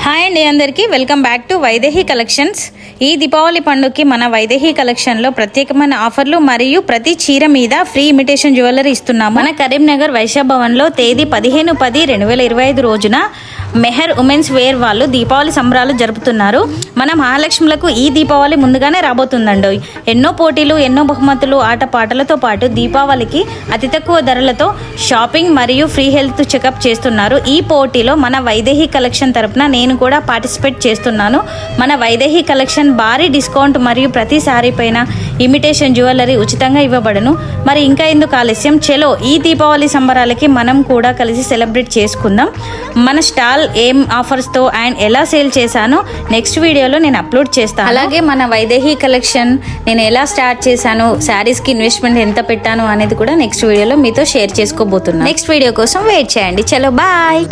Hi అండి, అందరికీ welcome back to Vaidehi collections. ఈ దీపావళి పండుగకి మన వైదేహి కలెక్షన్లో ప్రత్యేకమైన ఆఫర్లు మరియు ప్రతి చీర మీద ఫ్రీ ఇమిటేషన్ జ్యువెలరీ ఇస్తున్నాము. మన కరీంనగర్ వైశ్య భవన్లో తేదీ 15/10/2025 రోజున మెహర్ ఉమెన్స్ వేర్ వాళ్ళు దీపావళి సంబరాలు జరుపుతున్నారు. మన మహాలక్ష్ములకు ఈ దీపావళి ముందుగానే రాబోతుందండి. ఎన్నో పోటీలు, ఎన్నో బహుమతులు, ఆటపాటలతో పాటు దీపావళికి అతి తక్కువ ధరలతో షాపింగ్ మరియు ఫ్రీ హెల్త్ చెకప్ చేస్తున్నారు. ఈ పోటీలో మన వైదేహి కలెక్షన్ తరపున నేను కూడా పార్టిసిపేట్ చేస్తున్నాను. మన వైదేహి కలెక్షన్ భారీ డిస్కౌంట్ మరియు ప్రతి సారీ పైన ఇమిటేషన్ జ్యువెలరీ ఉచితంగా ఇవ్వబడును. మరి ఇంకా ఎందుకు ఆలస్యం, చలో ఈ దీపావళి సంబరాలకి మనం కూడా కలిసి సెలబ్రేట్ చేసుకుందాం. మన స్టాల్ ఏం ఆఫర్స్తో అండ్ ఎలా సేల్ చేశానో నెక్స్ట్ వీడియోలో నేను అప్లోడ్ చేస్తాను. అలాగే మన వైదేహి కలెక్షన్ నేను ఎలా స్టార్ట్ చేశాను, శారీస్కి ఇన్వెస్ట్మెంట్ ఎంత పెట్టాను అనేది కూడా నెక్స్ట్ వీడియోలో మీతో షేర్ చేసుకోబోతున్నాను. నెక్స్ట్ వీడియో కోసం వెయిట్ చేయండి. చలో బాయ్.